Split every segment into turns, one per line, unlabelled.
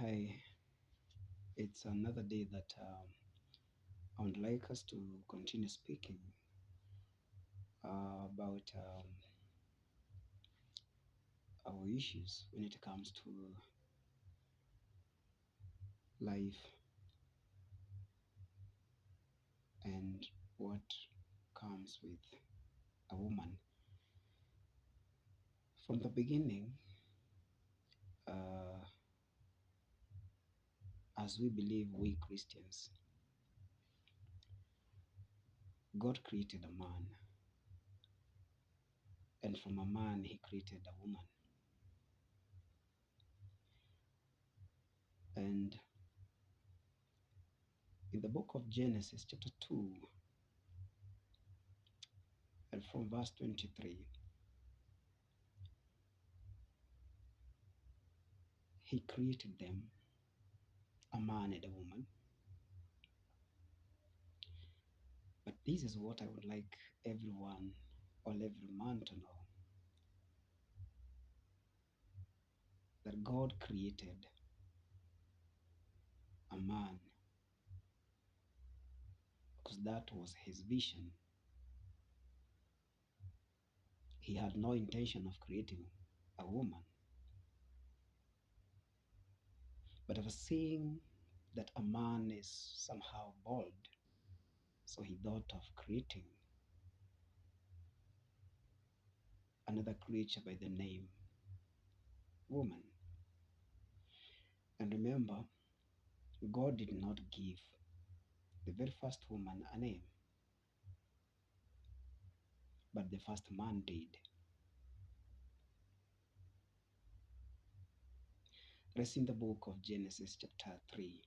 Hi, it's another day that I would like us to continue speaking about our issues when it comes to life and what comes with a woman. From the beginning, uh, as we believe, we Christians, God created a man, and from a man, He created a woman. And in the book of Genesis, chapter 2, and from verse 23, He created them, a man and a woman. But this is what I would like everyone or every man to know, that God created a man because that was his vision. He had no intention of creating a woman, but of seeing that a man is somehow bald, so he thought of creating another creature by the name woman. And remember, God did not give the very first woman a name, but the first man did. Rest in the book of Genesis, chapter 3,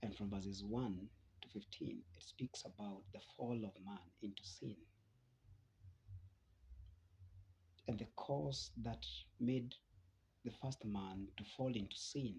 and from verses 1 to 15, it speaks about the fall of man into sin. And the cause that made the first man to fall into sin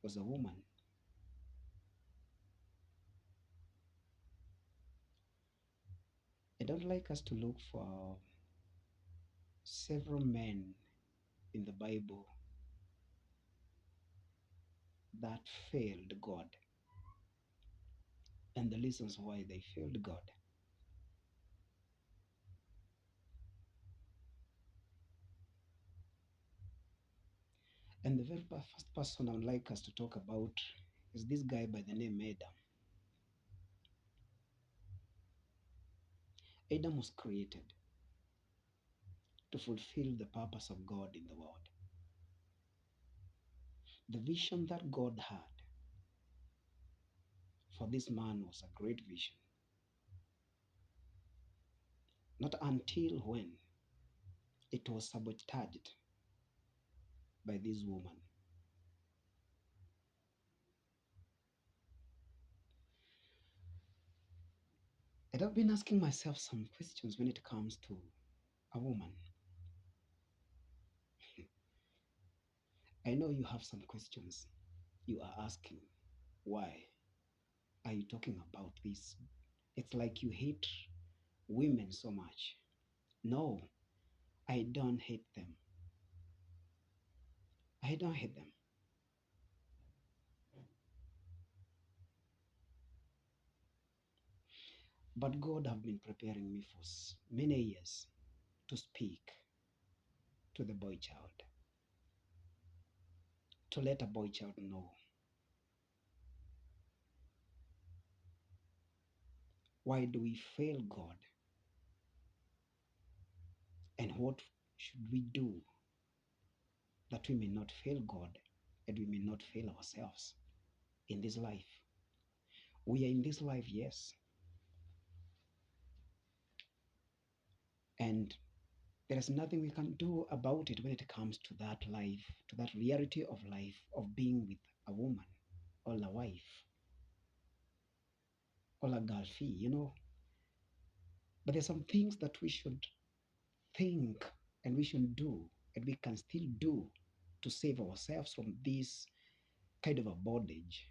was a woman. I don't like us to look for several men in the Bible that failed God and the reasons why they failed God. And the very first person I would like us to talk about is this guy by the name Adam. Adam was created to fulfill the purpose of God in the world. The vision that God had for this man was a great vision. Not until when it was sabotaged by this woman. And I've been asking myself some questions when it comes to a woman. I know you have some questions you are asking. Why are you talking about this? It's like you hate women so much. No, I don't hate them. I don't hate them. But God have been preparing me for many years to speak to the boy child, to let a boy child know why do we fail God and what should we do that we may not fail God and we may not fail ourselves in this life. We are in this life, yes, and there is nothing we can do about it when it comes to that life, to that reality of life of being with a woman or a wife or a girlfriend. But there's some things that we should think and we should do and we can still do to save ourselves from this kind of a bondage.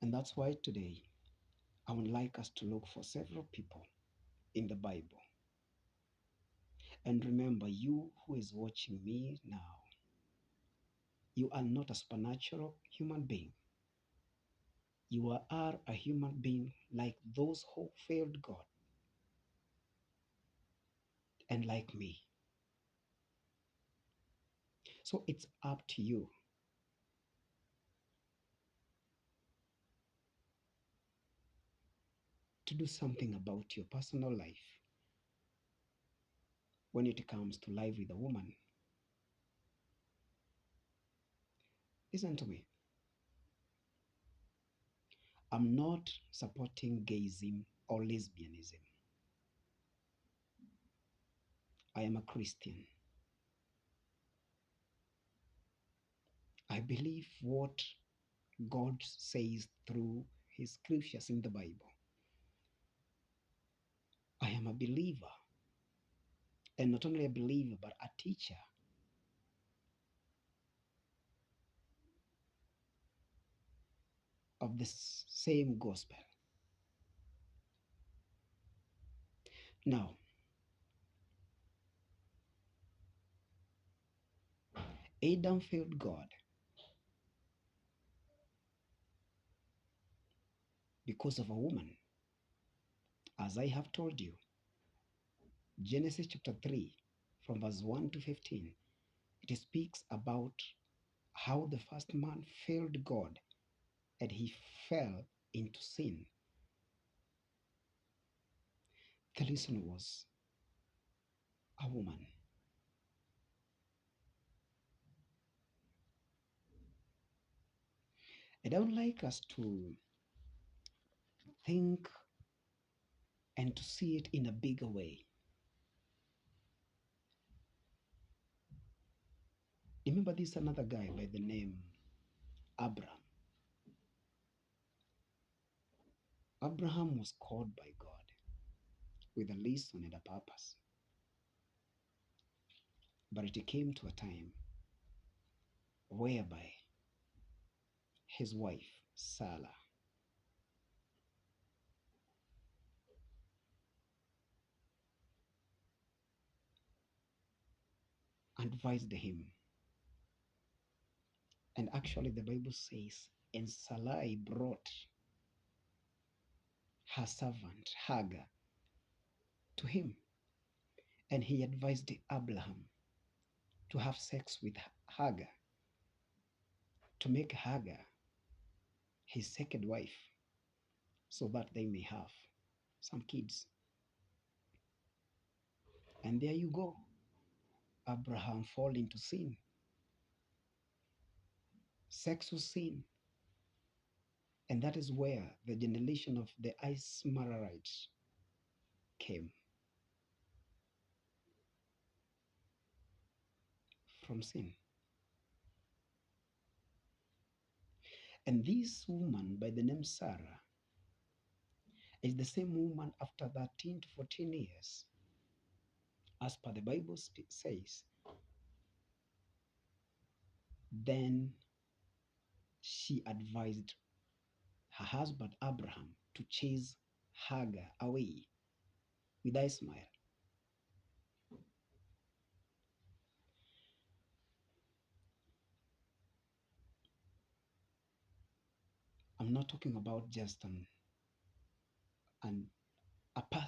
And that's why today I would like us to look for several people in the Bible. And remember, you who is watching me now, you are not a supernatural human being. You are a human being like those who failed God and like me. So it's up to you to do something about your personal life when it comes to life with a woman. Listen to me. I'm not supporting gayism or lesbianism. I am a Christian. I believe what God says through his scriptures in the Bible. I am a believer, and not only a believer, but a teacher of the same gospel. Now, Adam failed God because of a woman. As I have told you, Genesis chapter 3, from verse 1 to 15, it speaks about how the first man failed God and he fell into sin. The reason was a woman. And I would like us to think and to see it in a bigger way. Remember this another guy by the name Abraham. Abraham was called by God with a reason and a purpose. But it came to a time whereby his wife, Sarah, advised him. And actually, the Bible says, and Sarai brought her servant Hagar to him. And he advised Abraham to have sex with Hagar, to make Hagar his second wife, so that they may have some kids. And there you go. Abraham fall into sin. Sex was sin. And that is where the generation of the Ishmaelites came from sin. And this woman by the name Sarah is the same woman after 13 to 14 years, as per the Bible says. Then she advised her husband Abraham to chase Hagar away with Ishmael. I'm not talking about just an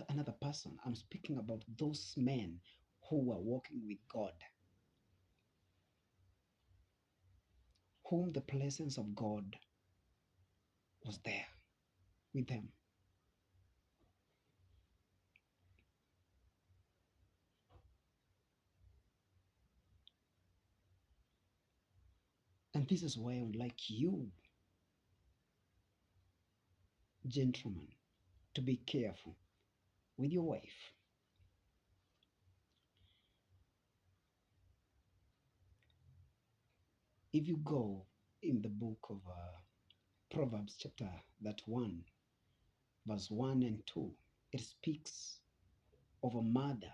another person. I'm speaking about those men who were walking with God, whom the presence of God was there with them. And this is why I would like you, gentlemen, to be careful with your wife. If you go in the book of Proverbs, chapter that 1, verse 1 and 2, it speaks of a mother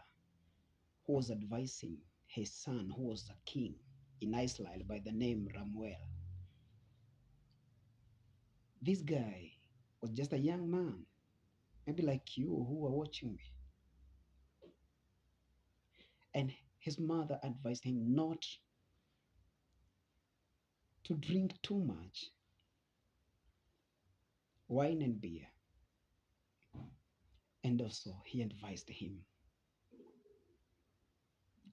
who was advising his son, who was a king in Israel by the name Ramuel. This guy was just a young man, maybe like you who are watching me. And his mother advised him not to drink too much wine and beer. And also, he advised him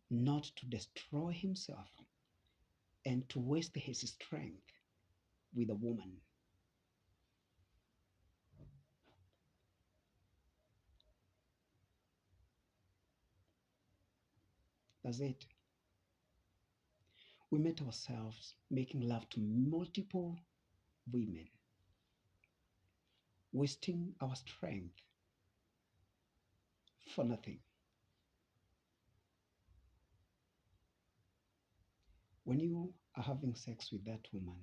not to destroy himself and to waste his strength with a woman. That's it. We met ourselves making love to multiple women, wasting our strength for nothing. When you are having sex with that woman,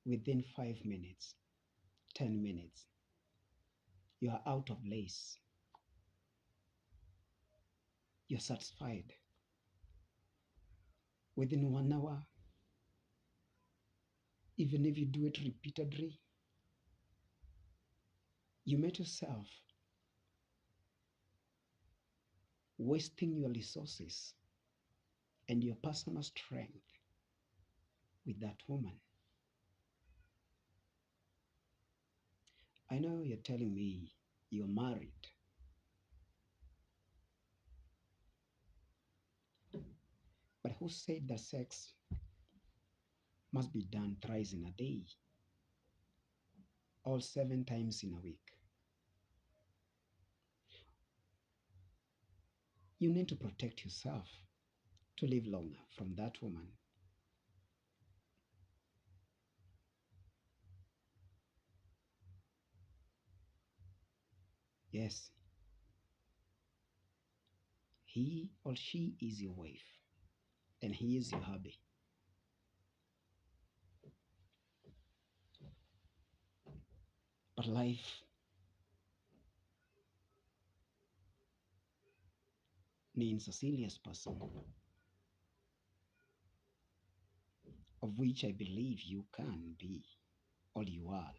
within 5 minutes, 10 minutes, you are out of lace. You're satisfied. Within 1 hour, even if you do it repeatedly, you met yourself wasting your resources and your personal strength with that woman. I know you're telling me you're married, but who said that sex must be done thrice in a day, all 7 times in a week? You need to protect yourself to live longer from that woman. Yes, he or she is your wife and he is your hubby. But life needs a serious person, of which I believe you can be, or you are.